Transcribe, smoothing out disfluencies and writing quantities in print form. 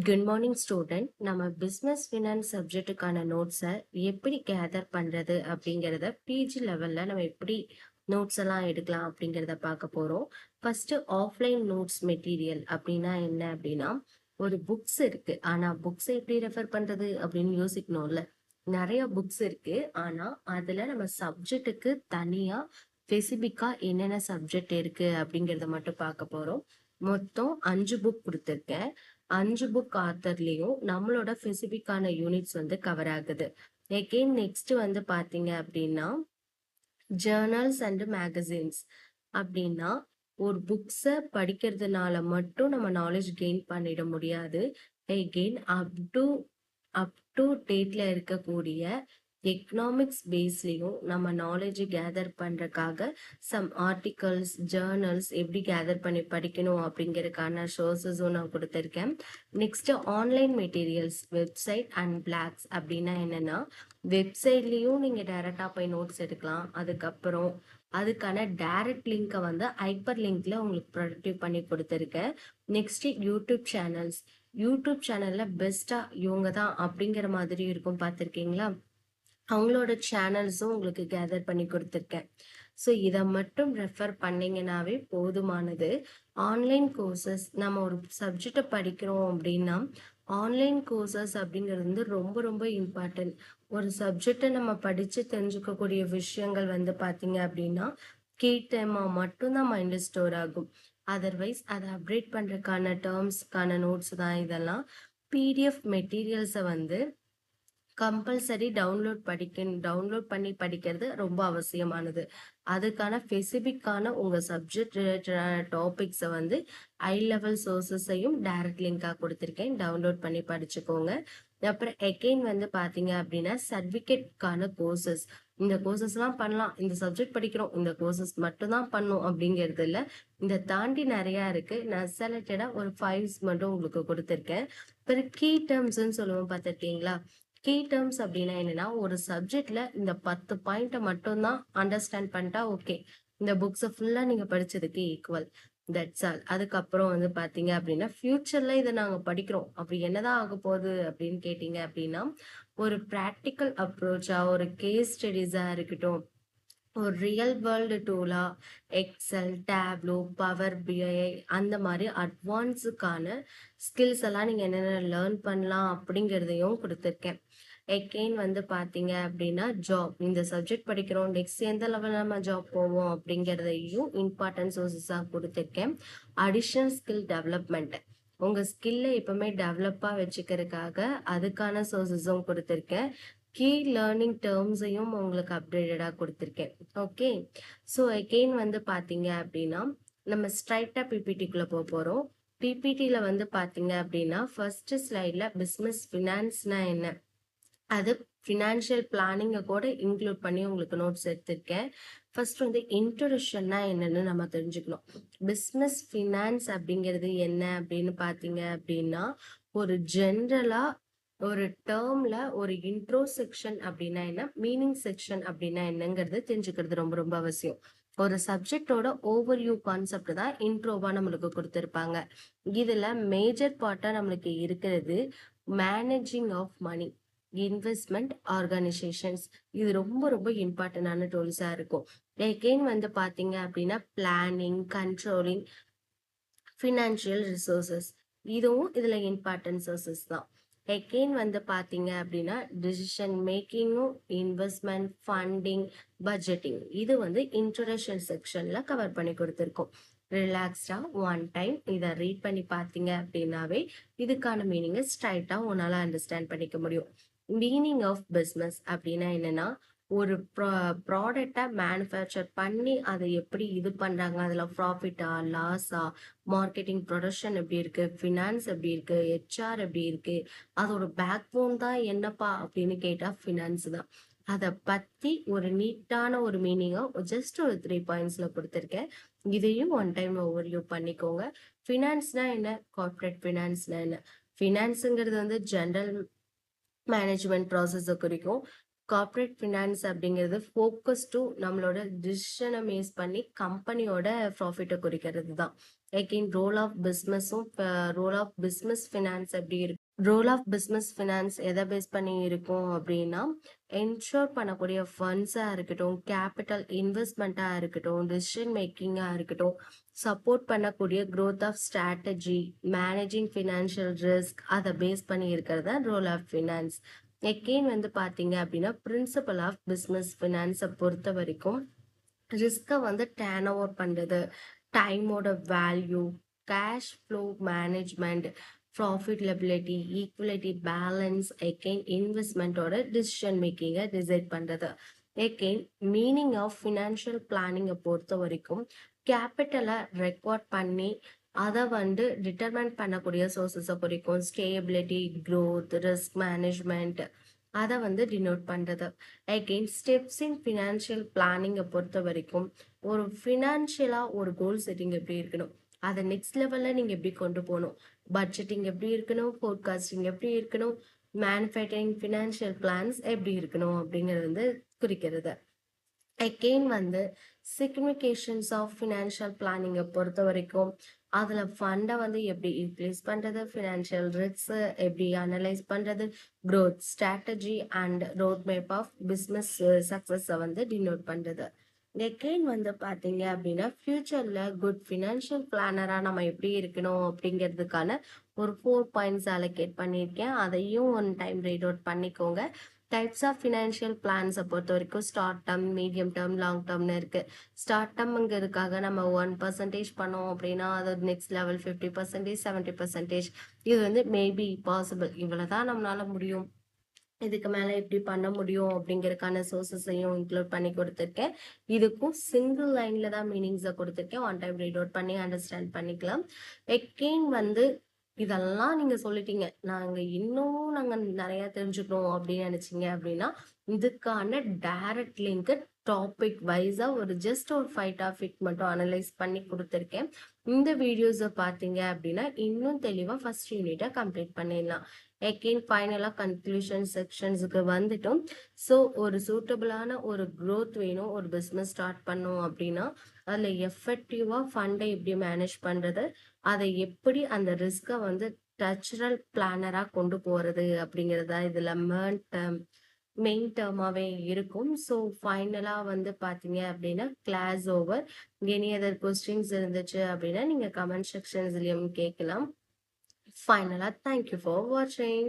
Good morning student. நம்ம business finance சப்ஜெக்ட்டுக்கான நோட்ஸை எப்படி gather பண்ணுறது அப்படிங்கிறத பிஜி லெவலில் நம்ம எப்படி நோட்ஸ் எல்லாம் எடுக்கலாம் அப்படிங்கிறத பார்க்க போகிறோம். ஃபர்ஸ்ட் ஆஃப்லைன் நோட்ஸ் மெட்டீரியல் அப்படின்னா என்ன அப்படின்னா, ஒரு புக்ஸ் இருக்கு, ஆனால் புக்ஸை எப்படி ரெஃபர் பண்ணுறது அப்படின்னு யோசிக்கணும்ல. நிறைய புக்ஸ் இருக்கு, ஆனால் அதில் நம்ம சப்ஜெக்ட்டுக்கு தனியாக ஸ்பெசிஃபிக்காக என்னென்ன சப்ஜெக்ட் இருக்கு அப்படிங்கிறத மட்டும் பார்க்க போகிறோம். மொத்தம் 5 புக் கொடுத்துருக்கேன். 5 புக் ஆத்தர்லயும் நம்மளோட ஸ்பெசிபிக்கான யூனிட்ஸ் வந்து கவர் ஆகுது. எகெயின் நெக்ஸ்ட் வந்து பாத்தீங்க அப்படின்னா ஜேர்னல்ஸ் அண்ட் மேகசின்ஸ் அப்படின்னா, ஒரு புக்ஸை படிக்கிறதுனால மட்டும் நம்ம நாலேஜ் கெயின் பண்ணிட முடியாது. எகெயின் அப் டு டேட்ல இருக்கக்கூடிய எக்கனாமிக்ஸ் பேஸ்லயும் நம்ம நாலேஜ் கேதர் பண்றதுக்காக சம் ஆர்டிகல்ஸ், ஜேர்னல்ஸ் எப்படி கேதர் பண்ணி படிக்கணும் அப்படிங்கறதுக்கான சோர்சஸும் நான் கொடுத்துருக்கேன். Next online materials, website and blogs அப்படின்னா என்னன்னா, வெப்சைட்லயும் நீங்க டைரக்டா போய் நோட்ஸ் எடுக்கலாம். அதுக்கப்புறம் அதுக்கான டைரக்ட் லிங்கை வந்து ஹைப்பர் லிங்க்ல உங்களுக்கு ப்ரொடக்டிவ் பண்ணி கொடுத்துருக்கேன். Next YouTube channels. யூடியூப் சேனல்ல பெஸ்டா இவங்க தான் அப்படிங்கிற மாதிரி இருக்கும், பார்த்துருக்கீங்களா? அவங்களோட சேனல்ஸும் உங்களுக்கு கேதர் பண்ணி கொடுத்துருக்கேன். ஸோ இதை மட்டும் ரெஃபர் பண்ணீங்கன்னாவே போதுமானது. ஆன்லைன் கோர்சஸ், நம்ம ஒரு சப்ஜெக்டை படிக்கிறோம் அப்படின்னா ஆன்லைன் கோர்சஸ் அப்படிங்கிறது வந்து ரொம்ப ரொம்ப இம்பார்ட்டன்ட். ஒரு சப்ஜெக்டை நம்ம படித்து தெரிஞ்சுக்கக்கூடிய விஷயங்கள் வந்து பார்த்தீங்க அப்படின்னா கேட்டமா மட்டும்தான் மைண்டில் ஸ்டோர் ஆகும். அதர்வைஸ் அதை அப்டேட் பண்ணுறதுக்கான டேர்ம்ஸ்க்கான நோட்ஸ் தான் இதெல்லாம். பிடிஎஃப் மெட்டீரியல்ஸை வந்து கம்பல்சரி டவுன்லோட் பண்ணி படிக்கிறது ரொம்ப அவசியமானது. அதுக்கான ஸ்பெசிபிக்கான உங்க சப்ஜெக்ட் ரிலேட்டடான டாபிக்ஸை வந்து ஹை லெவல் சோர்சஸையும் டைரக்ட் லிங்காக கொடுத்துருக்கேன், டவுன்லோட் பண்ணி படிச்சுக்கோங்க. அப்புறம் எகெயின் வந்து பார்த்தீங்க அப்படின்னா சர்டிஃபிகேட்கான கோர்சஸ். இந்த கோர்சஸ்லாம் பண்ணலாம், இந்த சப்ஜெக்ட் படிக்கிறோம், இந்த கோர்சஸ் மட்டும்தான் பண்ணும் அப்படிங்கிறது இல்லை. இதை தாண்டி நிறையா இருக்கு. நான் செலக்டடாக ஒரு 5 மட்டும் உங்களுக்கு கொடுத்துருக்கேன். அப்புறம் கீ டேர்ம்ஸ்ன்னு சொல்லுவோம், பார்த்துருக்கீங்களா? கீ டேர்ம்ஸ் அப்படின்னா என்னன்னா, ஒரு சப்ஜெக்ட்ல இந்த 10 பாயிண்ட்டை மட்டும்தான் அண்டர்ஸ்டாண்ட் பண்ணிட்டா ஓகே, இந்த புக்ஸை ஃபுல்லா நீங்க படிச்சதுக்கு ஈக்குவல். That's all. அதுக்கப்புறம் வந்து பாத்தீங்க அப்படின்னா ஃபியூச்சர்ல இதை நாங்க படிக்கிறோம், அப்படி என்னதான் ஆக போகுது அப்படின்னு கேட்டீங்க அப்படின்னா, ஒரு ப்ராக்டிக்கல் அப்ரோச்சா, ஒரு கேஸ் ஸ்டடிஸா இருக்கட்டும், ஒரு ரியல் வேர்ல்டு டூலா, எக்ஸல், டேப்லோ, பவர் பிஐ அந்த மாதிரி அட்வான்ஸுக்கான ஸ்கில்ஸ் எல்லாம் நீங்க என்னென்ன லேர்ன் பண்ணலாம் அப்படிங்கிறதையும் கொடுத்துருக்கேன். எகெயின் வந்து பார்த்தீங்க அப்படின்னா ஜாப், இந்த சப்ஜெக்ட் படிக்கிறோம், நெக்ஸ்ட் எந்த லெவலில் நம்ம ஜாப் போவோம் அப்படிங்கிறதையும் இம்பார்ட்டன்ட் சோர்சஸாக கொடுத்துருக்கேன். அடிஷ்னல் ஸ்கில் டெவலப்மெண்ட், உங்கள் ஸ்கில்லை எப்பவுமே டெவலப்பாக வச்சுக்கிறதுக்காக அதுக்கான சோர்சஸும் கொடுத்துருக்கேன். கீ லேர்னிங் டேர்ம்ஸையும் உங்களுக்கு அப்டேட்டடாக கொடுத்துருக்கேன். ஓகே, ஸோ எகெயின் வந்து பார்த்தீங்க அப்படின்னா நம்ம ஸ்ட்ரைட்டாக பிபிடிக்குள்ளே போக போகிறோம். பிபிடியில் வந்து பார்த்தீங்க அப்படின்னா ஃபர்ஸ்ட் ஸ்லைடில் பிஸ்னஸ் ஃபினான்ஸ்னா என்ன, அது ஃபினான்ஷியல் பிளானிங்கை கூட இன்க்ளூட் பண்ணி உங்களுக்கு நோட்ஸ் எடுத்திருக்கேன். ஃபர்ஸ்ட் வந்து இன்ட்ரோடக்ஷன்னா என்னன்னு நம்ம தெரிஞ்சுக்கணும். பிஸ்னஸ் ஃபினான்ஸ் அப்படிங்கிறது என்ன அப்படின்னு பார்த்தீங்க அப்படின்னா, ஒரு ஜென்ரலா ஒரு டேர்ம்ல ஒரு இன்ட்ரோ செக்ஷன் அப்படின்னா என்ன, மீனிங் செக்ஷன் அப்படின்னா என்னங்கிறது தெரிஞ்சுக்கிறது ரொம்ப ரொம்ப அவசியம். ஒரு சப்ஜெக்டோட ஓவர்வியூ கான்செப்ட் தான் இன்ட்ரோவா நம்மளுக்கு கொடுத்துருப்பாங்க. இதுல மேஜர் பார்ட்டா நம்மளுக்கு இருக்கிறது managing of money, investment, organisations. இது ரொம்ப ரொம்ப இம்பார்ட்டன்டான டூல்ஸா இருக்கும். எகெயின் வந்து பாத்தீங்க அப்படின்னா பிளானிங், கண்ட்ரோலிங், ஃபினான்ஷியல் ரிசோர்சஸ், இதுவும் இதுல இம்பார்ட்டன்ட் சோர்சஸ் தான். எகெயின் வந்து பாத்தீங்க அப்படின்னா டிசிஷன் மேக்கிங்கும், இன்வெஸ்ட்மெண்ட், ஃபண்டிங், பட்ஜெட்டிங், இது வந்து இன்ட்ரோடக்ஷன் செக்ஷன்ல கவர் பண்ணி கொடுத்துருக்கோம். ரிலாக்ஸ்டா ஒன் டைம் இதை ரீட் பண்ணி பார்த்தீங்க அப்படின்னாவே இதுக்கான மீனிங்கை ஸ்ட்ரைட்டா உன்னால அண்டர்ஸ்டாண்ட் பண்ணிக்க முடியும். மீனிங் ஆஃப் பிஸ்னஸ் அப்படின்னா என்னன்னா, ஒரு ப்ராடக்டை மேனுஃபேக்சர் பண்ணி அதை எப்படி இது பண்றாங்க, அதுல ப்ராஃபிட்டா லாஸா, மார்க்கெட்டிங் ப்ரொடக்ஷன் எப்படி இருக்கு, ஃபினான்ஸ் எப்படி இருக்கு, ஹெச்ஆர் எப்படி இருக்கு, அதோட பேக் போன் தான் என்னப்பா அப்படின்னு கேட்டா ஃபினான்ஸ் தான். அதை பத்தி ஒரு நீட்டான ஒரு மீனிங்கா ஜஸ்ட் ஒரு 3 பாயிண்ட்ஸ்ல கொடுத்துருக்கேன். இதையும் ஒன் டைம் ஓவர்வியூ பண்ணிக்கோங்க. ஃபினான்ஸ்னா என்ன, கார்ப்பரேட் ஃபினான்ஸ்னா என்ன. ஃபினான்ஸுங்கிறது வந்து ஜென்ரல் மேனேஜ்மெண்ட் ப்ராசஸை குறிக்கும். கார்ப்பரேட் ஃபினான்ஸ் அப்படிங்கிறது ஃபோக்கஸ் டு நம்மளோட டிசிஷனை பேஸ் பண்ணி கம்பெனியோட ப்ராஃபிட்டை குறிக்கிறது தான். Again role of business finance எப்படி இருக்கு, ரோல் ஆஃப் பிஸ்னஸ் ஃபினான்ஸ் எதை பேஸ் பண்ணி இருக்கும் அப்படின்னா, என்ஷூர் பண்ணக்கூடிய ஃபண்ட்ஸாக இருக்கட்டும், கேபிட்டல் இன்வெஸ்ட்மெண்ட்டாக இருக்கட்டும், டிசிஷன் மேக்கிங்காக இருக்கட்டும், சப்போர்ட் பண்ணக்கூடிய growth of strategy, managing financial risk, அதை பேஸ் பண்ணி இருக்கிறது தான் ரோல் ஆஃப் ஃபினான்ஸ். எகெயின் வந்து பார்த்தீங்க அப்படின்னா பிரின்சிபல் ஆஃப் பிஸ்னஸ் ஃபினான்ஸை பொறுத்த வரைக்கும் ரிஸ்கை வந்து டேர்ன் ஓவர் பண்ணுறது, டைமோட value, cash flow management, profitability, equality, balance, again இன்வெஸ்ட்மெண்ட்டோட டிசிஷன் மேக்கிங்கை டிசைட் பண்ணுறது. எகெயின் மீனிங் ஆஃப் ஃபினான்ஷியல் பிளானிங்கை பொறுத்த வரைக்கும் கேபிட்டலை ரெக்கார்ட் பண்ணி அதை வந்து டிட்டர்மைன் பண்ணக்கூடிய சோர்சஸை குறிக்கும். ஸ்டேபிலிட்டி, growth, ரிஸ்க் மேனேஜ்மெண்ட், அதை வந்து டினோட் பண்ணுறது. அகெயின் ஸ்டெப்ஸ் இன் ஃபினான்ஷியல் பிளானிங்கை பொறுத்த வரைக்கும் ஒரு ஃபினான்ஷியலாக ஒரு கோல் செட்டிங் எப்படி இருக்கணும், அதை நெக்ஸ்ட் லெவலில் நீங்கள் எப்படி கொண்டு போகணும், பட்ஜெட்டிங் எப்படி இருக்கணும், ஃபோர்காஸ்டிங் எப்படி இருக்கணும், மேனுஃபேக்சரிங் ஃபினான்ஷியல் பிளான்ஸ் எப்படி இருக்கணும் அப்படிங்கிறது வந்து குறிக்கிறது. அகெயின் வந்து சிக்னிஃபிகேஷன்ஸ் ஆஃப் ஃபினான்ஷியல் பிளானிங்கை பொறுத்த வரைக்கும் அதில் ஃபண்டை வந்து எப்படி யூட்டிலைஸ் பண்ணுறது, ஃபினான்ஷியல் ரிஸ்க் எப்படி அனலைஸ் பண்ணுறது, growth strategy and road map of business சக்ஸஸை வந்து டினோட் பண்ணுறது. அகெயின் வந்து பார்த்தீங்க அப்படின்னா ஃபியூச்சரில் குட் ஃபினான்ஷியல் பிளானராக நம்ம எப்படி இருக்கணும் அப்படிங்கிறதுக்கான ஒரு 4 பாயிண்ட்ஸ் அலோகேட் பண்ணியிருக்கேன். அதையும் ஒன் டைம் ரீட் அவுட் பண்ணிக்கோங்க. டைப்ஸ் ஆஃப் ஃபினான்ஷியல் பிளான்ஸை பொறுத்த வரைக்கும் short term, medium term, long டேர்ம்னு இருக்குது. ஷார்ட் டேர்ம்ங்கிறதுக்காக நம்ம 1% பண்ணோம் அப்படின்னா அது நெக்ஸ்ட் லெவல் 50%, 70%. இது வந்து மேபி பாசிபிள், இவ்வளோ தான் நம்மளால முடியும், இதுக்கு மேலே எப்படி பண்ண முடியும் அப்படிங்கிறதுக்கான சோர்சஸையும் இன்க்ளூட் பண்ணி கொடுத்துருக்கேன். இதுக்கும் சிங்கிள் லைனில் தான் மீனிங்ஸை கொடுத்துருக்கேன். ஒன் டைம் ரீட் அவுட் பண்ணி அண்டர்ஸ்டாண்ட் பண்ணிக்கலாம். எகெயின் வந்து இதெல்லாம் நீங்க சொல்லிட்டீங்க, நாங்க நிறைய தெரிஞ்சுக்கணும் அப்படின்னு நினைச்சீங்க அப்படின்னா இதுக்கான டைரக்ட் லிங்க் டாபிக் வைஸா ஒரு ஜஸ்ட் ஒரு 5 டாபிக் மட்டும் அனலைஸ் பண்ணி கொடுத்துருக்கேன். இந்த வீடியோஸை பார்த்தீங்க அப்படின்னா இன்னும் தெளிவா ஃபர்ஸ்ட் யூனிட்டை கம்ப்ளீட் பண்ணிடலாம். எகெயின் ஃபைனலாக கன்க்ளூஷன் செக்ஷன்ஸுக்கு வந்துட்டோம். ஸோ ஒரு சூட்டபிளான ஒரு growth வேணும், ஒரு பிஸ்னஸ் ஸ்டார்ட் பண்ணோம் அப்படின்னா அதில் எஃபெக்டிவாக ஃபண்டை எப்படி மேனேஜ் பண்ணுறது, அதை எப்படி அந்த ரிஸ்கை வந்து டச்சுரல் பிளானராக கொண்டு போகிறது அப்படிங்கிறது தான் இதில் மெயின் டேர்மாகவே இருக்கும். ஸோ ஃபைனலாக வந்து பார்த்தீங்க அப்படின்னா class over. Any other questions இருந்துச்சு அப்படின்னா நீங்கள் கமெண்ட் செக்ஷன்ஸ்லையும் கேட்கலாம். ஃபைனலாக தேங்க்யூ ஃபார் வாட்சிங்.